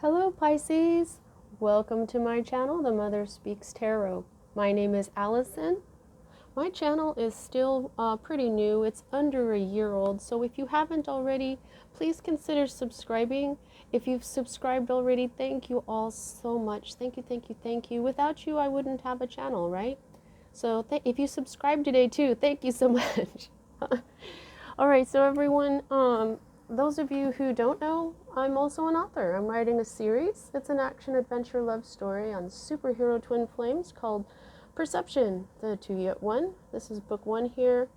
Hello Pisces! Welcome to my channel, The Mother Speaks Tarot. My name is Allison. My channel is still pretty new. It's under a year old, so if you haven't already, please consider subscribing. If you've subscribed already, thank you all so much. Thank you, thank you, thank you. Without you, I wouldn't have a channel, right? So if you subscribe today too, thank you so much. All right, so everyone, those of you who don't know, I'm also an author. I'm writing a series. It's an action-adventure love story on superhero twin flames called Perception, the 2-Yet-1. This is book 1 here.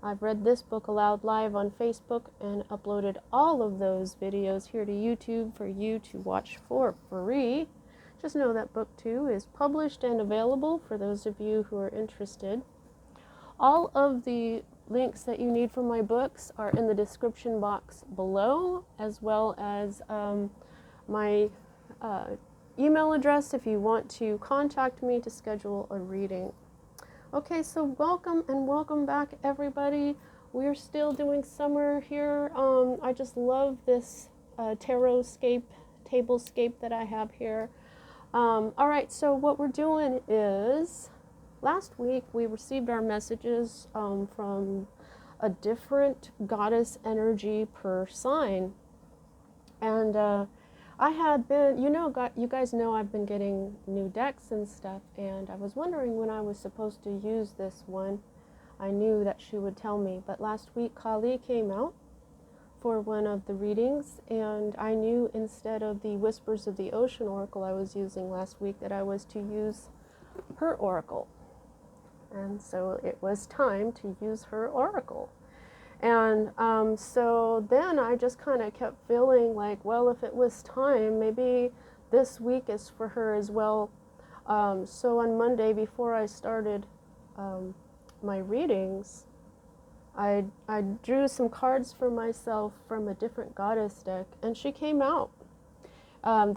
I've read this book aloud live on Facebook and uploaded all of those videos here to YouTube for you to watch for free. Just know that book 2 is published and available for those of you who are interested. All of the links that you need for my books are in the description box below, as well as my email address if you want to contact me to schedule a reading. Okay, so welcome and welcome back, everybody. We're still doing summer here. I just love this tablescape that I have here. All right, so what we're doing is, last week we received our messages from a different goddess energy per sign. And I had been, you guys know I've been getting new decks and stuff, and I was wondering when I was supposed to use this one. I knew that she would tell me, but last week Kali came out for one of the readings, and I knew instead of the Whispers of the Ocean Oracle I was using last week that I was to use her oracle. And so it was time to use her oracle. And so then I just kind of kept feeling like, well, if it was time, maybe this week is for her as well. So on Monday, before I started my readings, I drew some cards for myself from a different goddess deck, and she came out. Her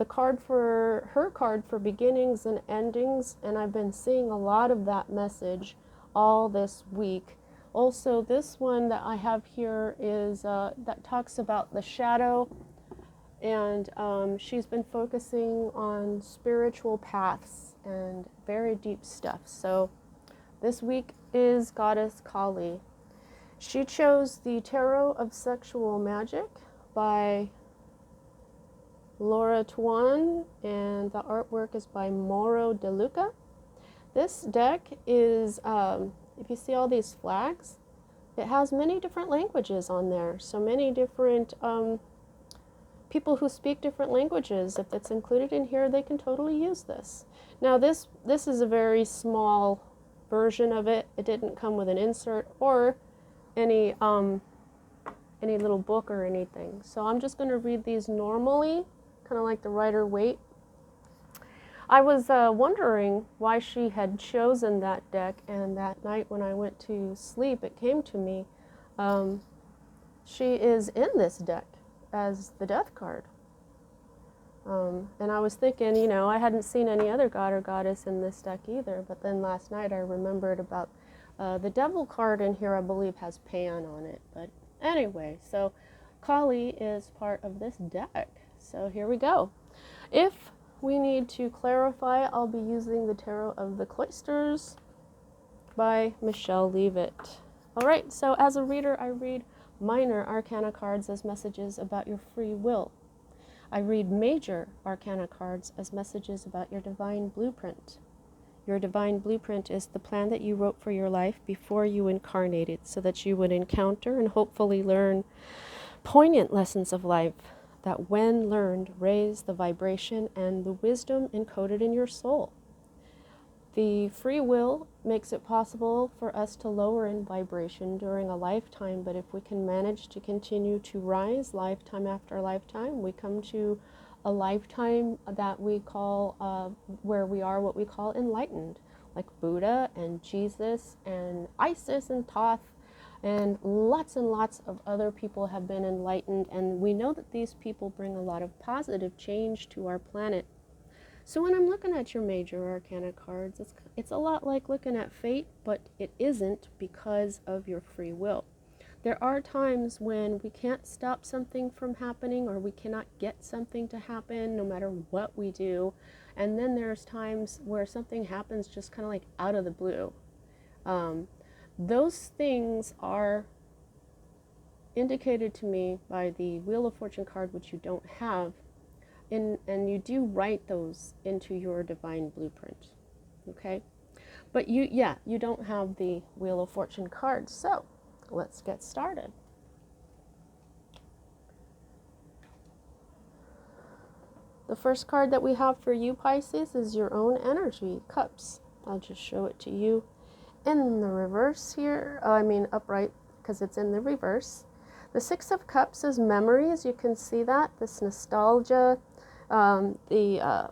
card for beginnings and endings, and I've been seeing a lot of that message all this week. Also, this one that I have here is that talks about the shadow, and she's been focusing on spiritual paths and very deep stuff. So this week is Goddess Kali. She chose the Tarot of Sexual Magic by Laura Tuan, and the artwork is by Mauro De Luca. This deck is, if you see all these flags, it has many different languages on there. So many different people who speak different languages. If it's included in here, they can totally use this. Now this is a very small version of it. It didn't come with an insert or any little book or anything. So I'm just going to read these normally, kind of like the Rider-Waite. I was wondering why she had chosen that deck, and that night when I went to sleep, it came to me. She is in this deck as the Death card. And I was thinking, I hadn't seen any other god or goddess in this deck either, but then last night I remembered about the Devil card in here, I believe, has Pan on it. But anyway, so Kali is part of this deck. So here we go. If we need to clarify, I'll be using the Tarot of the Cloisters by Michelle Leavitt. All right, so as a reader, I read minor arcana cards as messages about your free will. I read major arcana cards as messages about your divine blueprint. Your divine blueprint is the plan that you wrote for your life before you incarnated, so that you would encounter and hopefully learn poignant lessons of life that, when learned, raise the vibration and the wisdom encoded in your soul. The free will makes it possible for us to lower in vibration during a lifetime, but if we can manage to continue to rise lifetime after lifetime, we come to a lifetime that we call, where we are what we call enlightened, like Buddha and Jesus and Isis and Thoth. And lots of other people have been enlightened, and we know that these people bring a lot of positive change to our planet. So when I'm looking at your major arcana cards, it's a lot like looking at fate, but it isn't because of your free will. There are times when we can't stop something from happening, or we cannot get something to happen no matter what we do. And then there's times where something happens just kind of like out of the blue. Those things are indicated to me by the Wheel of Fortune card, which you don't have, and you do write those into your divine blueprint. Okay? But you don't have the Wheel of Fortune card. So let's get started. The first card that we have for you, Pisces, is your own energy, Cups. I'll just show it to you in the reverse here. Upright, because it's in the reverse. The Six of Cups is memories. You can see that, this nostalgia. The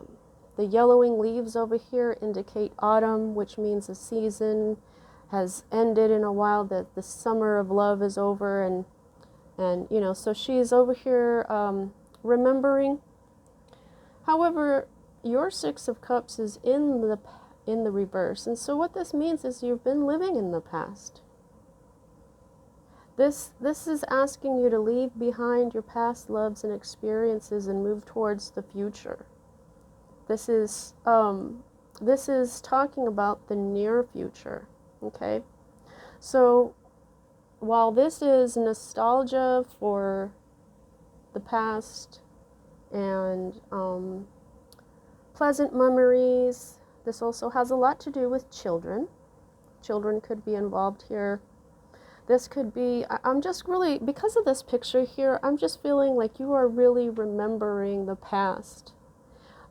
yellowing leaves over here indicate autumn, which means the season has ended in a while, that the summer of love is over, and so she's over here remembering. However, your Six of Cups is in the reverse, and so what this means is you've been living in the past. This is asking you to leave behind your past loves and experiences and move towards the future. This is talking about the near future. Okay, so while this is nostalgia for the past and pleasant memories, this also has a lot to do with children. Children could be involved here. This could be, I'm just really, because of this picture here, I'm just feeling like you are really remembering the past.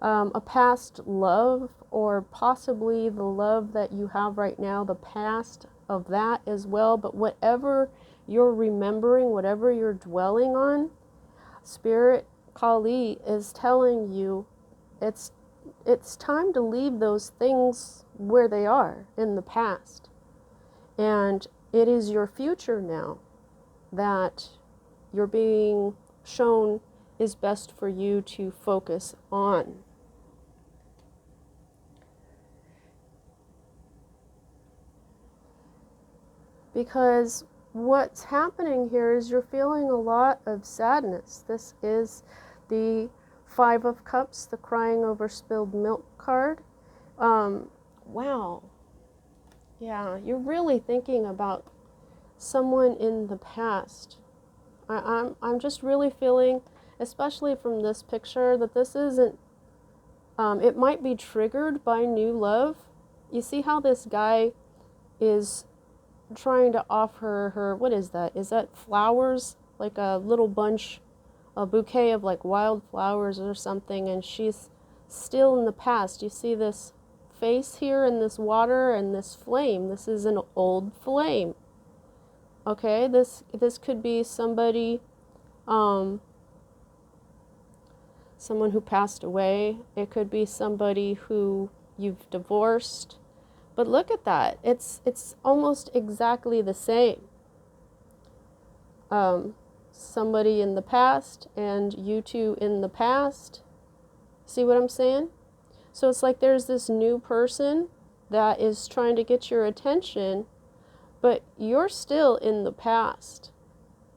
A past love, or possibly the love that you have right now, the past of that as well. But whatever you're remembering, whatever you're dwelling on, Spirit Kali is telling you it's time to leave those things where they are in the past. And it is your future now that you're being shown is best for you to focus on. Because what's happening here is you're feeling a lot of sadness. This is the Five of Cups, the crying over spilled milk card. Wow. Yeah, you're really thinking about someone in the past. I'm just really feeling, especially from this picture, that this isn't, it might be triggered by new love. You see how this guy is trying to offer her, what is that? Is that flowers? Like a little bunch, a bouquet of like wild flowers or something, and she's still in the past. You see this face here in this water and this flame. This is an old flame. Okay, this could be somebody, someone who passed away. It could be somebody who you've divorced. But look at that. It's almost exactly the same. Somebody in the past and you two in the past. See what I'm saying? So it's like there's this new person that is trying to get your attention, but you're still in the past.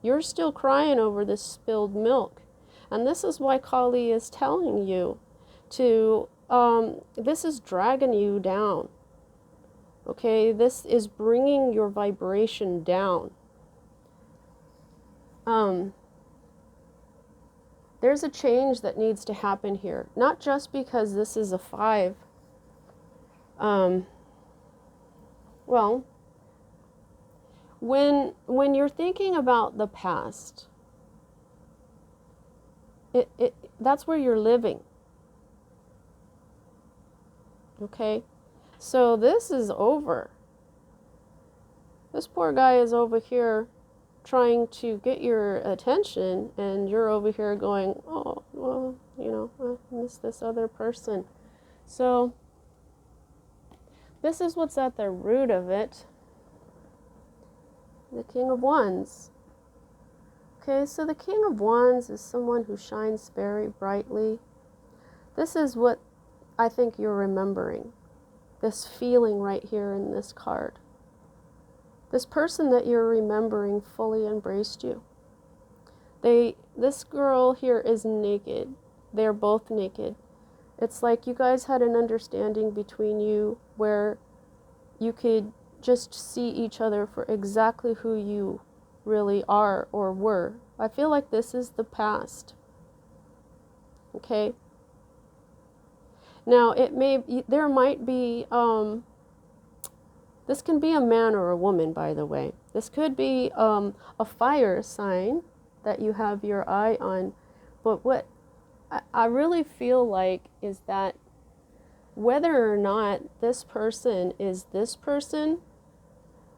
You're still crying over this spilled milk. And this is why Kali is telling you to, this is dragging you down. Okay, this is bringing your vibration down. There's a change that needs to happen here. Not just because this is a 5. Well, when you're thinking about the past, that's where you're living. Okay? So this is over. This poor guy is over here trying to get your attention, and you're over here going, oh, well, I miss this other person. So this is what's at the root of it. The King of Wands. Okay, so the King of Wands is someone who shines very brightly. This is what I think you're remembering. This feeling right here in this card. This person that you're remembering fully embraced you. This girl here is naked. They're both naked. It's like you guys had an understanding between you where you could just see each other for exactly who you really are or were. I feel like this is the past. Okay? Now, there might be, this can be a man or a woman, by the way. This could be a fire sign that you have your eye on. But what I really feel like is that whether or not this person is this person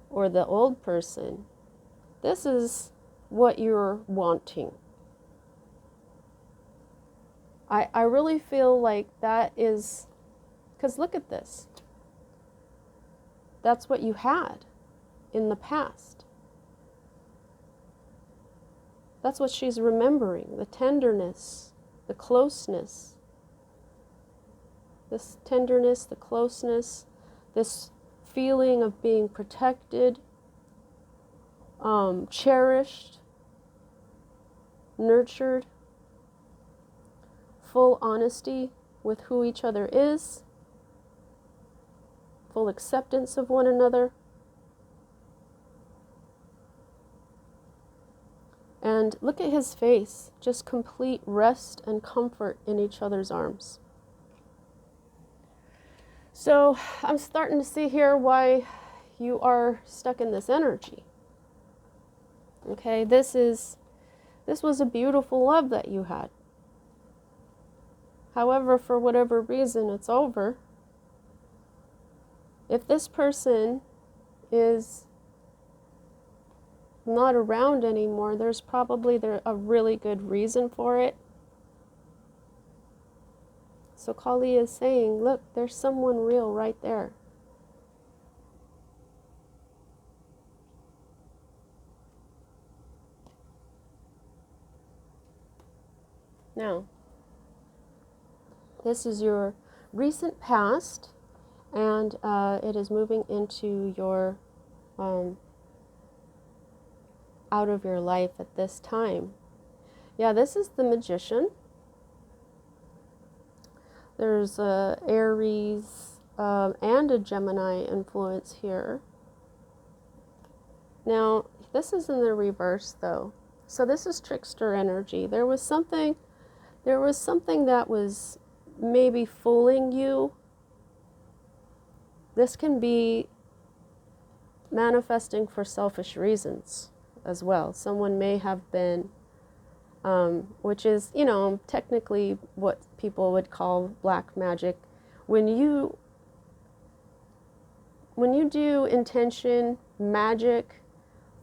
or the old person, this is what you're wanting. I really feel like that is, because look at this. That's what you had in the past. That's what she's remembering, the tenderness, the closeness. This tenderness, the closeness, this feeling of being protected, cherished, nurtured, full honesty with who each other is, full acceptance of one another. And look at his face, just complete rest and comfort in each other's arms. So I'm starting to see here why you are stuck in this energy. Okay, this was a beautiful love that you had. However, for whatever reason, it's over. If this person is not around anymore, there's probably a really good reason for it. So Kali is saying, look, there's someone real right there. Now, this is your recent past, and it is moving into your out of your life at this time. Yeah, this is the Magician. There's a Aries and a Gemini influence here. Now, this is in the reverse though. So this is trickster energy. There was something that was maybe fooling you. This can be manifesting for selfish reasons as well. Someone may have been which is, technically what people would call black magic. When you do intention magic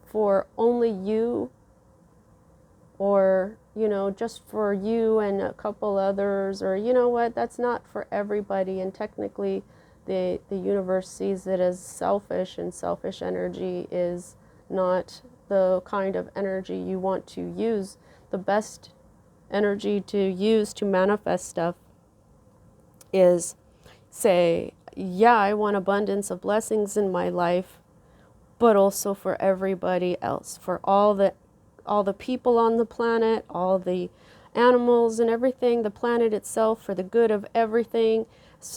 for only you, or, just for you and a couple others, or that's not for everybody, and technically the universe sees it as selfish, and selfish energy is not the kind of energy you want to use. The best energy to use to manifest stuff is, say, yeah, I want abundance of blessings in my life, but also for everybody else, for all the people on the planet, all the animals and everything, the planet itself, for the good of everything.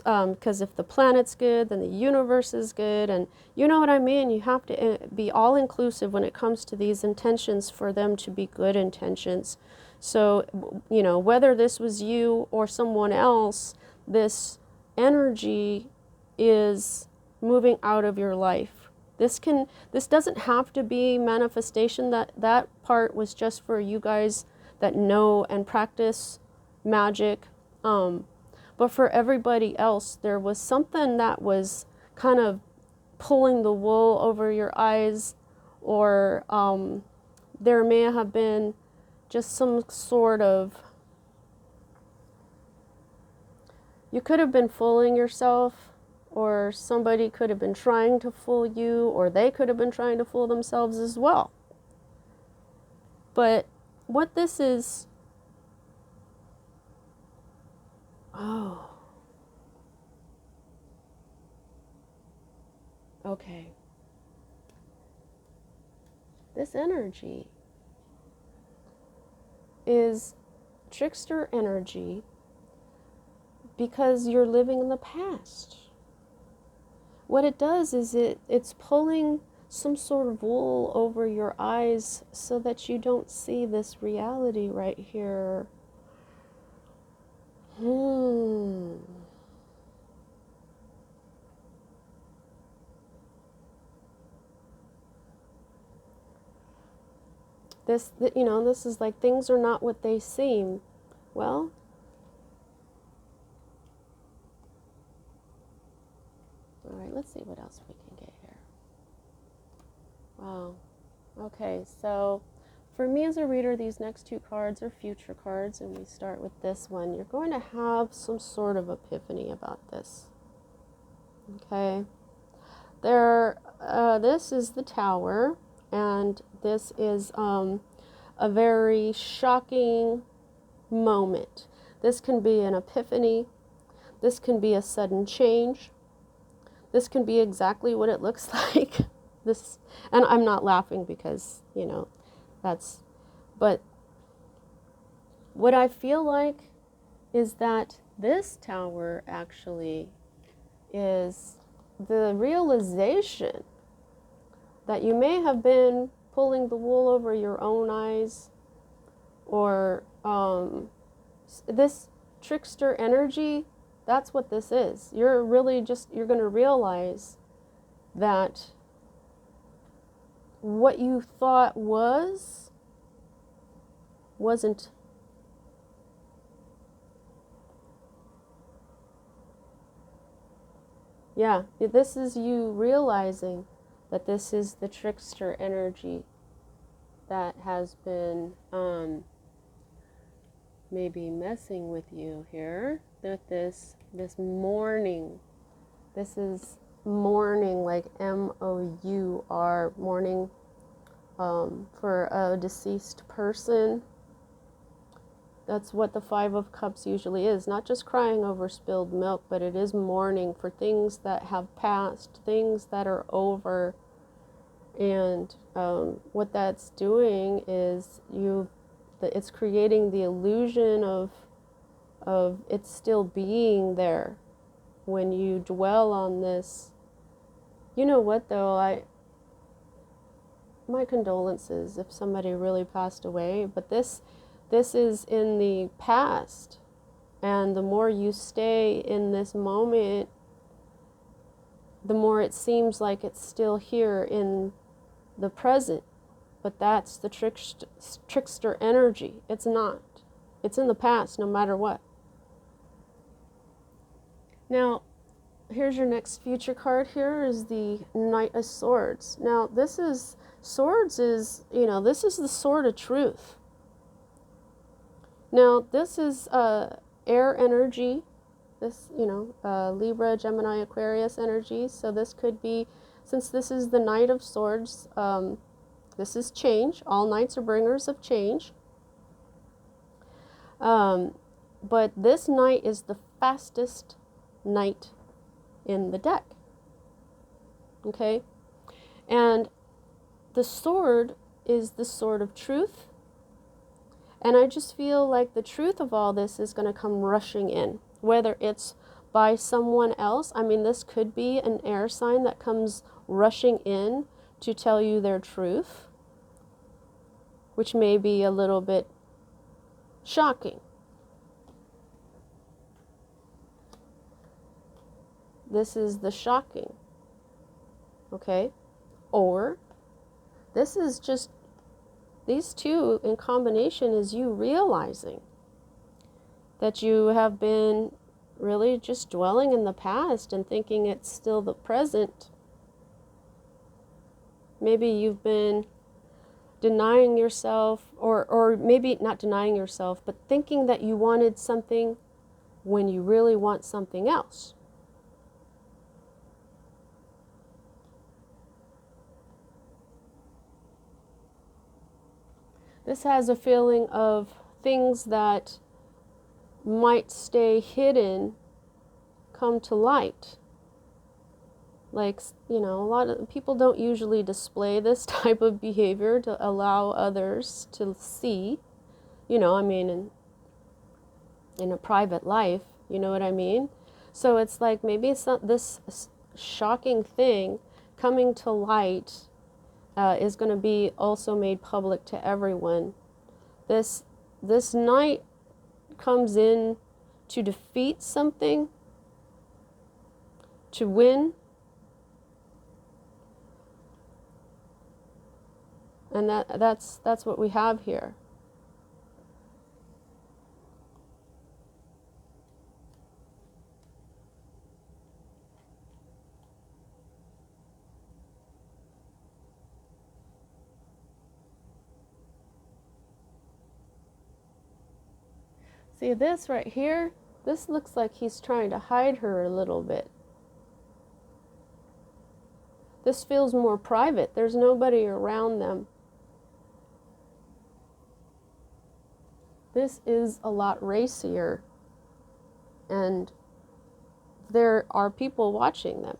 Because if the planet's good, then the universe is good, and you know what I mean? You have to be all-inclusive when it comes to these intentions for them to be good intentions. So, whether this was you or someone else, this energy is moving out of your life. This doesn't have to be manifestation. That part was just for you guys that know and practice magic. But for everybody else, there was something that was kind of pulling the wool over your eyes, or there may have been just some sort of, you could have been fooling yourself, or somebody could have been trying to fool you, or they could have been trying to fool themselves as well. But what this is, okay. This energy is trickster energy because you're living in the past. What it does is it's pulling some sort of wool over your eyes so that you don't see this reality right here. This is like things are not what they seem. Well, all right, let's see what else we can get here. Wow. Okay, so for me as a reader, these next two cards are future cards, and we start with this one. You're going to have some sort of epiphany about this. Okay. This is the Tower, and this is a very shocking moment. This can be an epiphany. This can be a sudden change. This can be exactly what it looks like. This, and I'm not laughing because, but what I feel like is that this Tower actually is the realization that you may have been pulling the wool over your own eyes, or this trickster energy. That's what this is. You're going to realize that what you thought wasn't. Yeah, this is you realizing that this is the trickster energy that has been maybe messing with you here. With this mourning. This is mourning, like M-O-U-R, mourning for a deceased person. That's what the Five of Cups usually is. Not just crying over spilled milk, but it is mourning for things that have passed, things that are over. And what that's doing is it's creating the illusion of it still being there when you dwell on this. You know what, though? My condolences if somebody really passed away, but this is in the past, and the more you stay in this moment, the more it seems like it's still here in the present. But that's the trickster energy. It's not. It's in the past no matter what. Now, here's your next future card. Here is the Knight of Swords. Now, this is the sword of truth. Now, this is air energy. This, Libra, Gemini, Aquarius energy. So this could be, since this is the Knight of Swords, this is change. All knights are bringers of change. But this knight is the fastest knight in the deck. Okay? And the sword is the sword of truth. And I just feel like the truth of all this is going to come rushing in, whether it's by someone else. I mean, this could be an air sign that comes rushing in to tell you their truth, which may be a little bit shocking. This is the shocking, okay? Or this is just, these two in combination is you realizing that you have been really just dwelling in the past and thinking it's still the present. Maybe you've been denying yourself, or maybe not denying yourself, but thinking that you wanted something when you really want something else. This has a feeling of things that might stay hidden come to light. Like, you know, a lot of people don't usually display this type of behavior to allow others to see, you know, I mean, in a private life, you know what I mean? So it's like maybe it's not this shocking thing coming to light is going to be also made public to everyone. This knight comes in to defeat something, to win, and that's what we have here. See this right here? This looks like he's trying to hide her a little bit. This feels more private. There's nobody around them. This is a lot racier, and there are people watching them.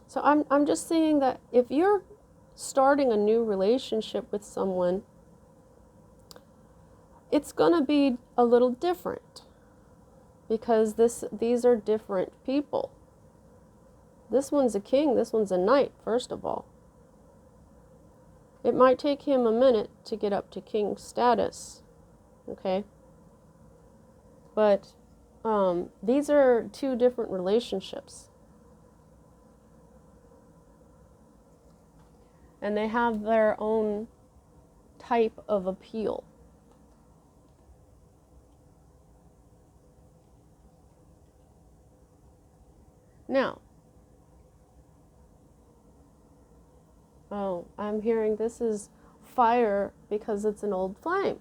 So I'm just saying that if you're starting a new relationship with someone, it's going to be a little different, because these are different people. This one's a king, this one's a knight, first of all. It might take him a minute to get up to king status, okay? But these are two different relationships. And they have their own type of appeal. Now, oh, I'm hearing this is fire because it's an old flame.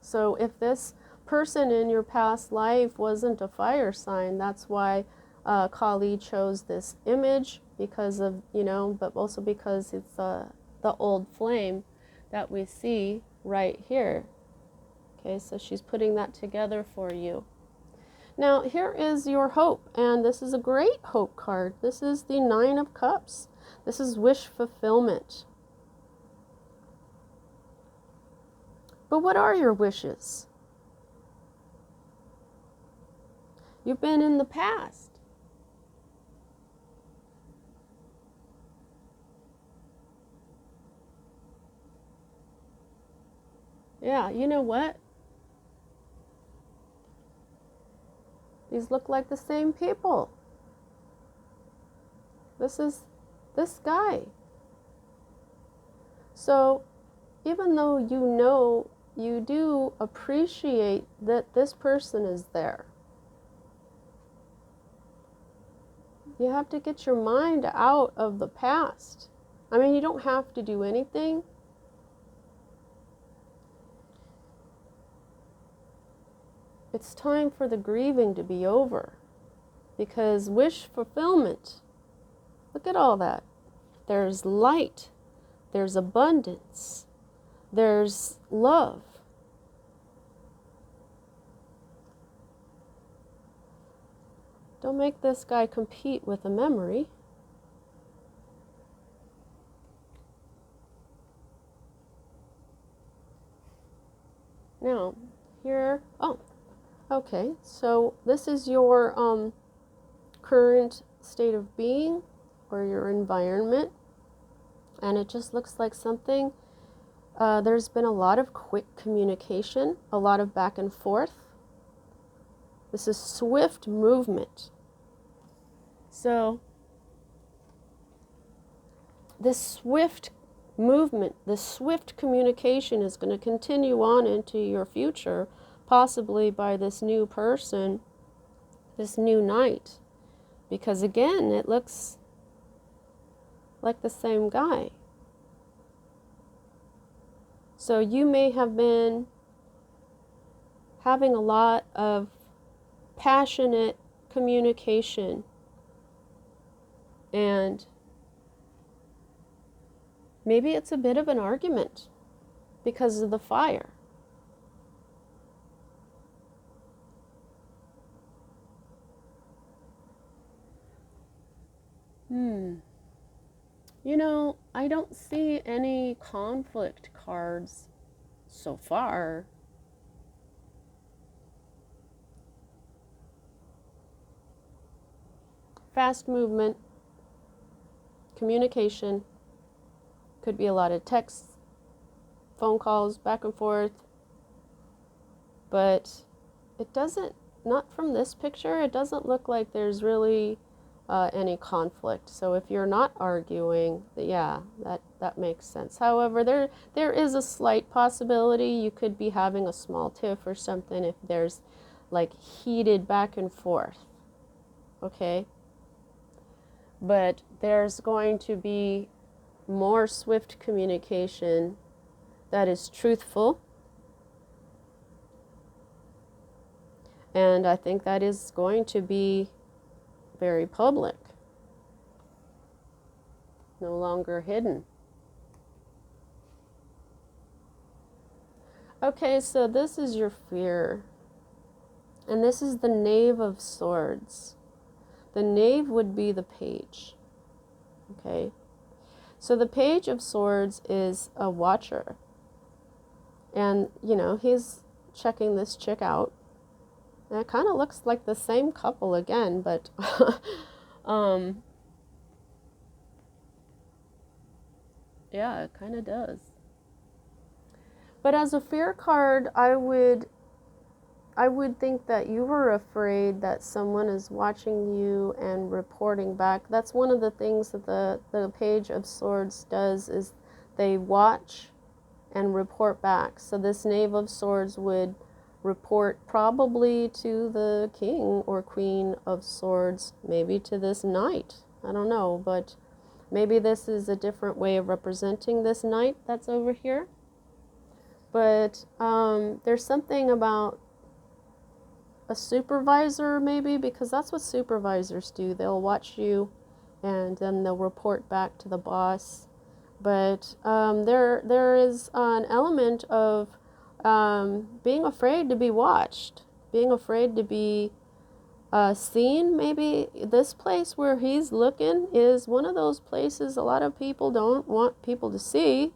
So if this person in your past life wasn't a fire sign, that's why Kali chose this image, because of, you know, but also because it's the old flame that we see right here. Okay, so she's putting that together for you. Now, here is your hope, and this is a great hope card. This is the Nine of Cups. This is wish fulfillment. But what are your wishes? You've been in the past. Yeah, you know what? These look like the same people. This is this guy. So even though you know, you do appreciate that this person is there. You have to get your mind out of the past. I mean, you don't have to do anything. It's time for the grieving to be over, because wish fulfillment, look at all that. There's light, there's abundance, there's love. Don't make this guy compete with a memory. Now, here, oh, okay, so this is your current state of being, or your environment, and it just looks like something, there's been a lot of quick communication, a lot of back and forth. This is swift movement. So this swift movement, this swift communication is going to continue on into your future, possibly by this new person, this new knight, because again, it looks like the same guy. So you may have been having a lot of passionate communication, and maybe it's a bit of an argument because of the fire. You know, I don't see any conflict cards so far. Fast movement, communication, could be a lot of texts, phone calls, back and forth, but it doesn't, not from this picture, it doesn't look like there's really any conflict. So if you're not arguing, yeah, that makes sense. However, there is a slight possibility you could be having a small tiff or something if there's like heated back and forth. Okay? But there's going to be more swift communication that is truthful. And I think that is going to be very public, no longer hidden. Okay, so this is your fear. And this is the Knave of Swords. The Knave would be the Page. Okay? So the Page of Swords is a watcher. And, you know, he's checking this chick out. And it kind of looks like the same couple again, but yeah, it kind of does. But as a fear card, I would think that you were afraid that someone is watching you and reporting back. That's one of the things that the Page of Swords does, is they watch and report back. So this Knave of Swords would report probably to the King or Queen of Swords, maybe to this Knight. I don't know, but maybe this is a different way of representing this Knight that's over here. But there's something about a supervisor, maybe, because that's what supervisors do. They'll watch you and then they'll report back to the boss. But there is an element of being afraid to be watched, being afraid to be seen. Maybe this place where he's looking is one of those places a lot of people don't want people to see.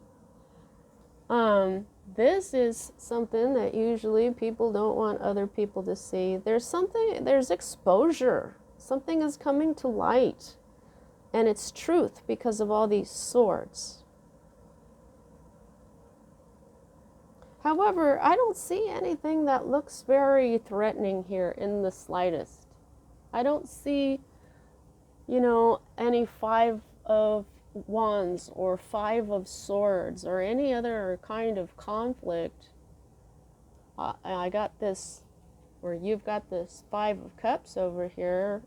This is something that usually people don't want other people to see. There's exposure. Something is coming to light. And it's truth because of all these swords. However, I don't see anything that looks very threatening here in the slightest. I don't see, you know, any 5 of Wands or 5 of Swords or any other kind of conflict. I got this, or you've got this 5 of Cups over here.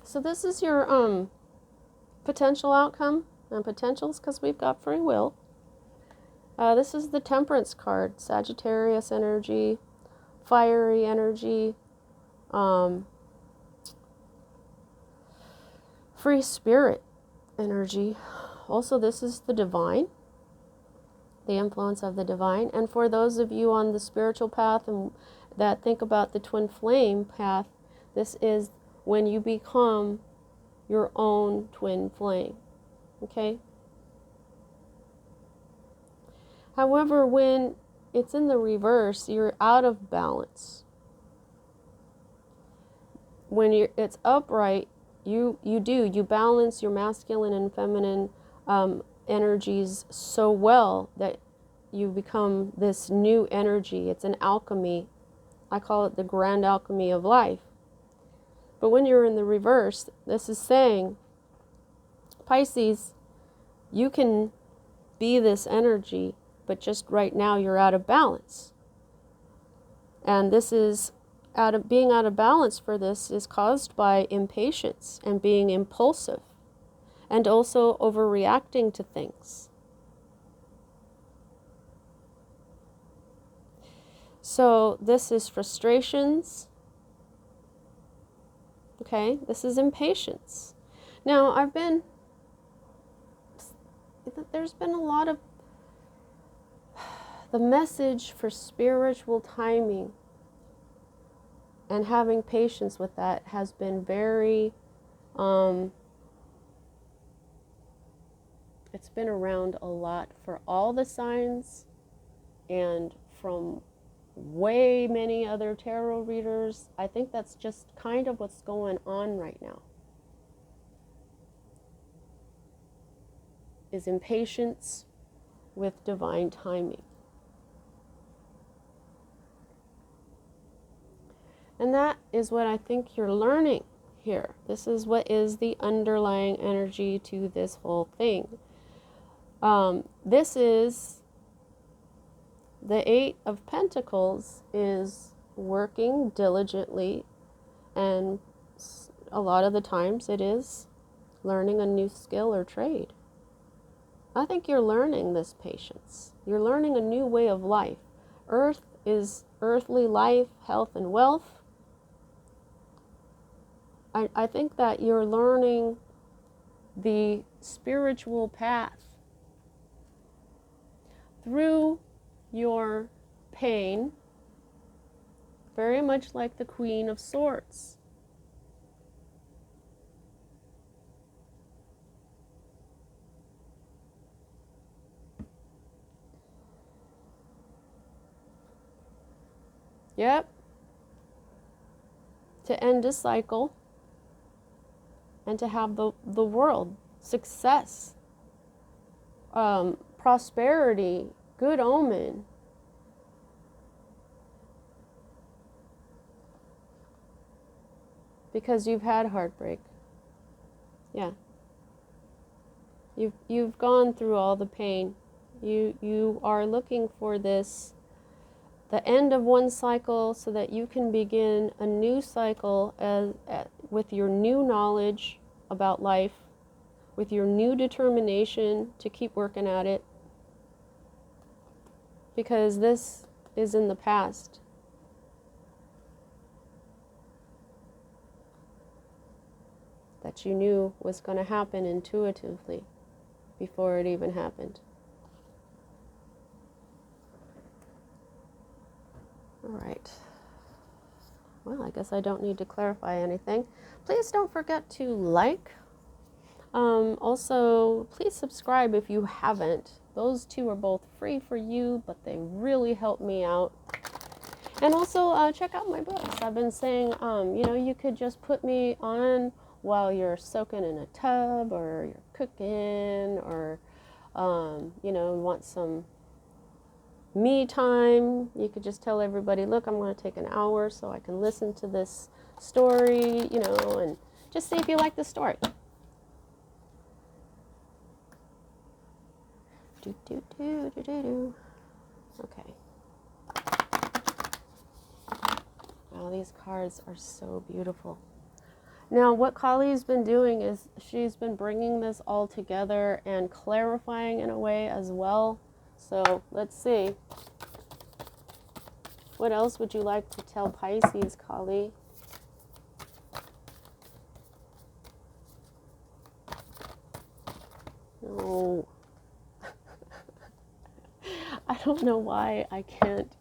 So this is your potential outcome, and potentials because we've got free will. This is the Temperance card, Sagittarius energy, fiery energy, free spirit energy. Also, this is the divine, the influence of the divine. And for those of you on the spiritual path and that think about the twin flame path, this is when you become your own twin flame. Okay? However, when it's in the reverse, you're out of balance. When it's upright, you balance your masculine and feminine energies so well that you become this new energy. It's an alchemy. I call it the grand alchemy of life. But when you're in the reverse, this is saying, Pisces, you can be this energy, but just right now you're out of balance. And this is being out of balance for this is caused by impatience and being impulsive and also overreacting to things. So this is frustrations. Okay, this is impatience. Now, there's been a lot of the message for spiritual timing And having patience with that has been very, it's been around a lot for all the signs and from way many other tarot readers. I think that's just kind of what's going on right now. Is impatience with divine timing. And that is what I think you're learning here. This is what is the underlying energy to this whole thing. This is the Eight of Pentacles is working diligently, and a lot of the times it is learning a new skill or trade. I think you're learning this patience. You're learning a new way of life. Earth is earthly life, health, and wealth. I think that you're learning the spiritual path through your pain, very much like the Queen of Swords. Yep. To end a cycle and to have the world, success, prosperity, good omen. Because you've had heartbreak. Yeah. You've gone through all the pain. You are looking for this, the end of one cycle, so that you can begin a new cycle with your new knowledge about life, with your new determination to keep working at it. Because this is in the past. That you knew was going to happen intuitively before it even happened. All right. Well, I guess I don't need to clarify anything. Please don't forget to like. Also, please subscribe if you haven't. Those two are both free for you, but they really help me out. And also, check out my books. I've been saying, you could just put me on while you're soaking in a tub, or you're cooking, or, want some me time. You could just tell everybody, look, I'm going to take an hour so I can listen to this story, and just see if you like the story. Okay. Wow, these cards are so beautiful. Now, what Kali's been doing is she's been bringing this all together and clarifying in a way as well. So let's see. What else would you like to tell Pisces, Kali? No. I don't know why I can't.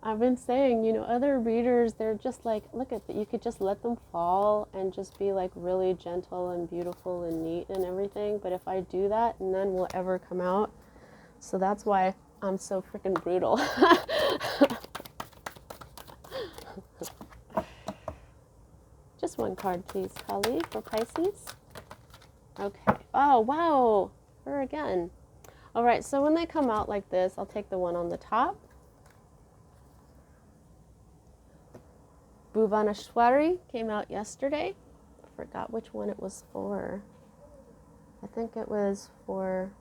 I've been saying, other readers, they're just like, look at that. You could just let them fall and just be like really gentle and beautiful and neat and everything. But if I do that, none will ever come out. So that's why I'm so freaking brutal. Just one card, please, Kali, for Pisces. Okay. Oh, wow. Her again. All right. So when they come out like this, I'll take the one on the top. Bhuvaneshwari came out yesterday. I forgot which one it was for. I think it was for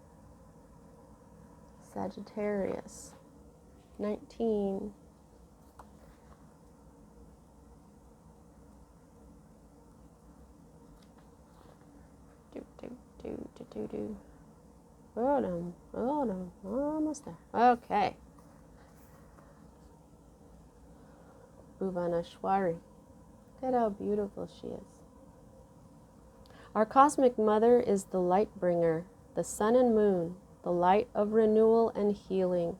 Sagittarius. 19. Oh no, almost there. Okay. Bhuvaneshwari. Look at how beautiful she is. Our cosmic mother is the light bringer, the sun and moon, the light of renewal and healing.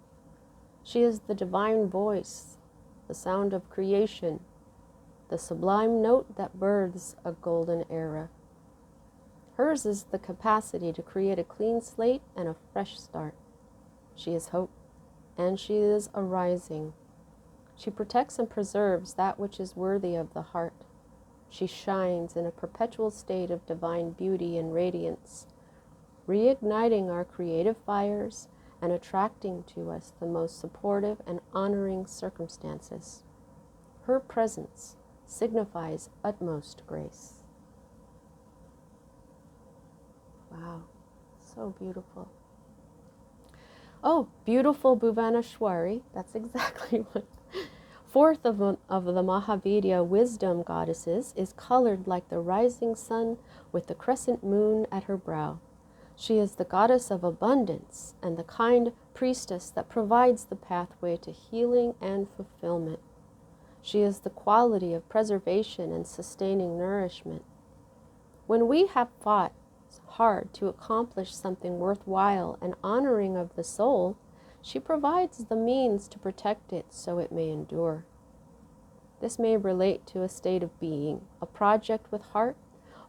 She is the divine voice, the sound of creation, the sublime note that births a golden era. Hers is the capacity to create a clean slate and a fresh start. She is hope, and she is arising. She protects and preserves that which is worthy of the heart. She shines in a perpetual state of divine beauty and radiance, reigniting our creative fires and attracting to us the most supportive and honoring circumstances. Her presence signifies utmost grace. Wow, so beautiful. Oh, beautiful Bhuvaneshwari, that's exactly what. Fourth of the Mahavidya wisdom goddesses is colored like the rising sun with the crescent moon at her brow. She is the goddess of abundance and the kind priestess that provides the pathway to healing and fulfillment. She is the quality of preservation and sustaining nourishment. When we have fought hard to accomplish something worthwhile and honoring of the soul, she provides the means to protect it so it may endure. This may relate to a state of being, a project with heart,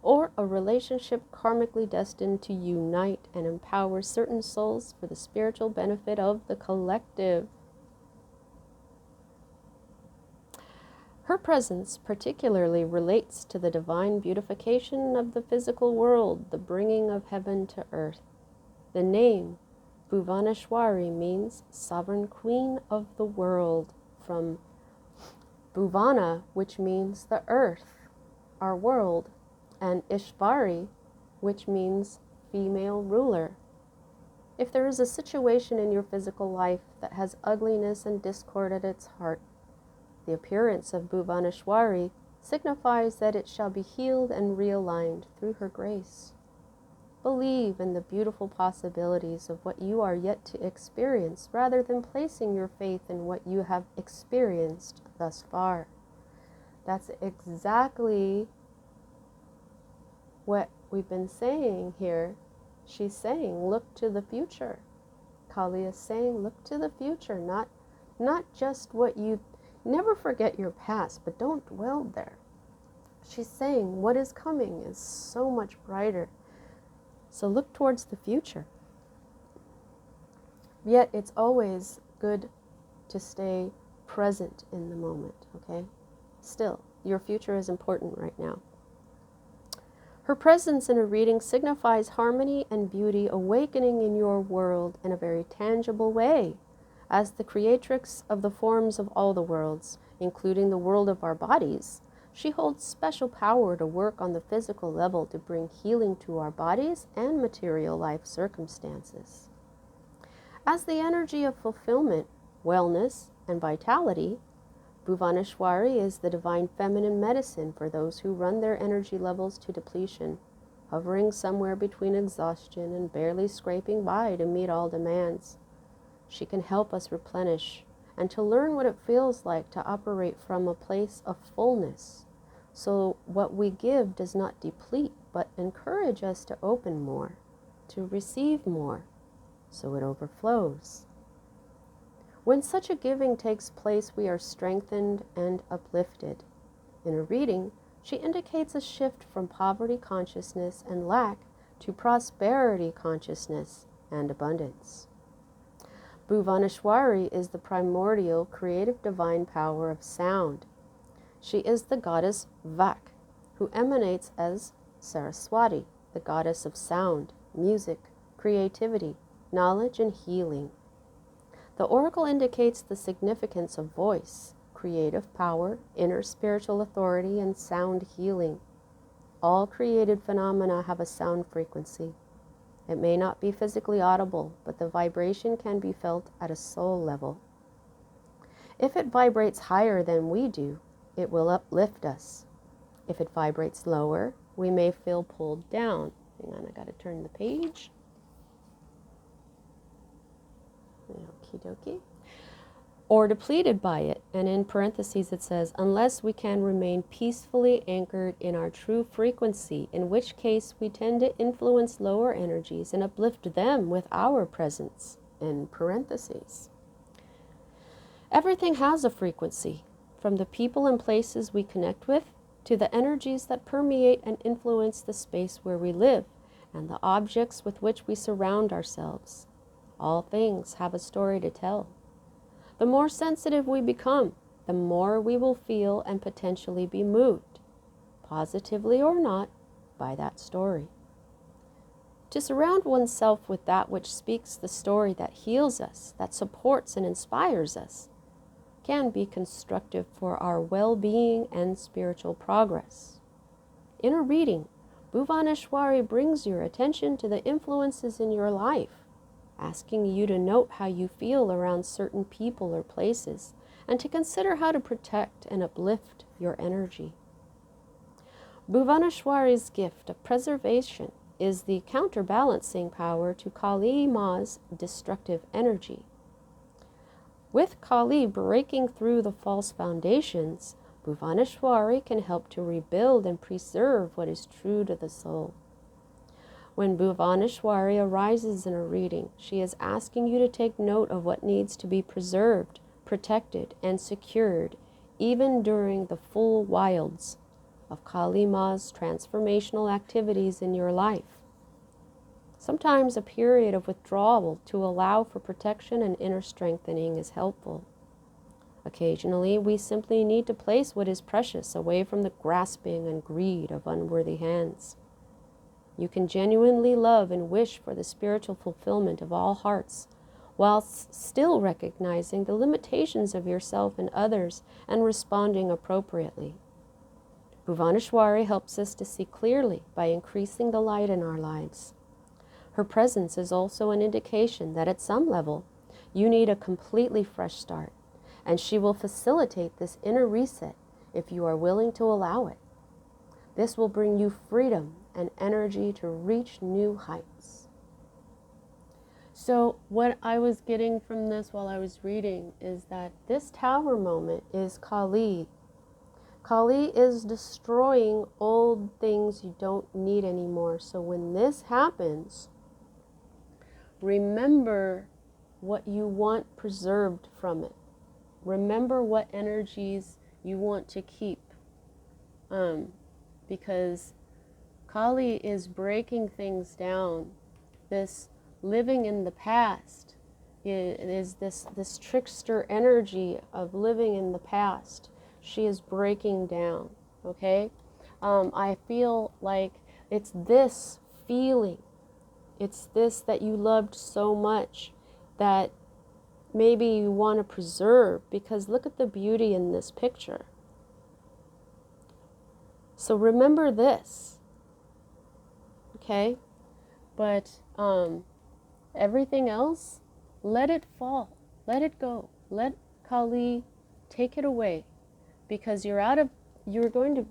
or a relationship karmically destined to unite and empower certain souls for the spiritual benefit of the collective. Her presence particularly relates to the divine beautification of the physical world, the bringing of heaven to earth. The name Bhuvaneshwari means sovereign queen of the world, from Bhuvana, which means the earth, our world, and Ishvari, which means female ruler. If there is a situation in your physical life that has ugliness and discord at its heart, the appearance of Bhuvaneshwari signifies that it shall be healed and realigned through her grace. Believe in the beautiful possibilities of what you are yet to experience rather than placing your faith in what you have experienced thus far. That's exactly what we've been saying here. She's saying, look to the future. Kali is saying, look to the future, not just what you. Never forget your past, but don't dwell there. She's saying what is coming is so much brighter. So look towards the future. Yet it's always good to stay present in the moment, okay? Still, your future is important right now. Her presence in a reading signifies harmony and beauty awakening in your world in a very tangible way. As the creatrix of the forms of all the worlds, including the world of our bodies, she holds special power to work on the physical level to bring healing to our bodies and material life circumstances. As the energy of fulfillment, wellness, and vitality, Bhuvaneshwari is the divine feminine medicine for those who run their energy levels to depletion, hovering somewhere between exhaustion and barely scraping by to meet all demands. She can help us replenish and to learn what it feels like to operate from a place of fullness, so what we give does not deplete, but encourage us to open more, to receive more, so it overflows. When such a giving takes place, we are strengthened and uplifted. In a reading, she indicates a shift from poverty consciousness and lack to prosperity consciousness and abundance. Bhuvaneshwari is the primordial creative divine power of sound. She is the goddess Vak, who emanates as Saraswati, the goddess of sound, music, creativity, knowledge, and healing. The oracle indicates the significance of voice, creative power, inner spiritual authority, and sound healing. All created phenomena have a sound frequency. It may not be physically audible, but the vibration can be felt at a soul level. If it vibrates higher than we do, it will uplift us. If it vibrates lower, we may feel pulled down. Hang on, I gotta turn the page. Okie dokie. Or depleted by it, and in parentheses it says, unless we can remain peacefully anchored in our true frequency, in which case we tend to influence lower energies and uplift them with our presence, in parentheses. Everything has a frequency. from the people and places we connect with, to the energies that permeate and influence the space where we live, and the objects with which we surround ourselves. All things have a story to tell. The more sensitive we become, the more we will feel and potentially be moved, positively or not, by that story. To surround oneself with that which speaks the story that heals us, that supports and inspires us, can be constructive for our well-being and spiritual progress. In a reading, Bhuvaneshwari brings your attention to the influences in your life, asking you to note how you feel around certain people or places, and to consider how to protect and uplift your energy. Bhuvaneshwari's gift of preservation is the counterbalancing power to Kali Ma's destructive energy. With Kali breaking through the false foundations, Bhuvaneshwari can help to rebuild and preserve what is true to the soul. When Bhuvaneshwari arises in a reading, she is asking you to take note of what needs to be preserved, protected, and secured, even during the full wilds of Kali Ma's transformational activities in your life. Sometimes a period of withdrawal to allow for protection and inner strengthening is helpful. Occasionally, we simply need to place what is precious away from the grasping and greed of unworthy hands. You can genuinely love and wish for the spiritual fulfillment of all hearts, whilst still recognizing the limitations of yourself and others and responding appropriately. Bhuvaneshwari helps us to see clearly by increasing the light in our lives. Her presence is also an indication that at some level, you need a completely fresh start, and she will facilitate this inner reset if you are willing to allow it. This will bring you freedom and energy to reach new heights. So what I was getting from this while I was reading is that this tower moment is Kali. Kali is destroying old things you don't need anymore. So when this happens, remember what you want preserved from it. Remember what energies you want to keep. Because Kali is breaking things down. This living in the past is this trickster energy of living in the past. She is breaking down, okay? I feel like it's this feeling. It's this that you loved so much that maybe you want to preserve, because look at the beauty in this picture. So remember this, okay? But everything else, let it fall, let it go, let Kali take it away, because you're going to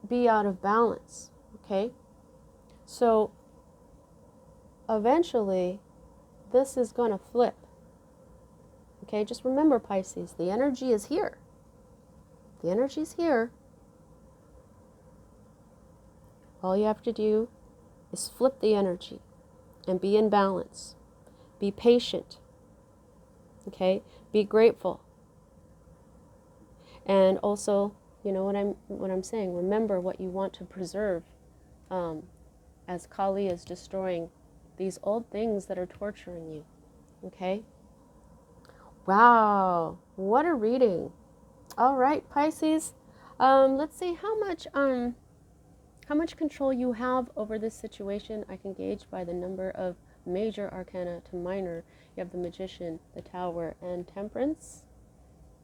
be out of balance, okay? So eventually, this is going to flip. Okay, just remember, Pisces, the energy is here. The energy is here. All you have to do is flip the energy and be in balance. Be patient. Okay, be grateful. And also, you know what I'm saying, remember what you want to preserve as Kali is destroying these old things that are torturing you. Okay? Wow, what a reading. All right, Pisces. Let's see how much control you have over this situation. I can gauge by the number of major arcana to minor. You have the Magician, the Tower, and Temperance.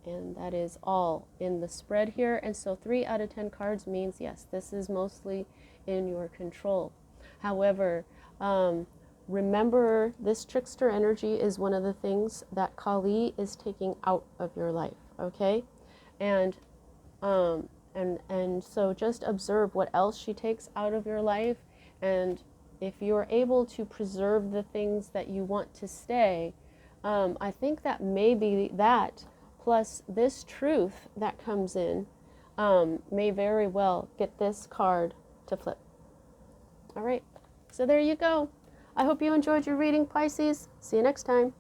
And that is all in the spread here. And so 3 out of 10 cards means, yes, this is mostly in your control. However, remember, this trickster energy is one of the things that Kali is taking out of your life, okay? And so just observe what else she takes out of your life, and if you're able to preserve the things that you want to stay, I think that maybe that plus this truth that comes in may very well get this card to flip. All right, so there you go. I hope you enjoyed your reading, Pisces. See you next time.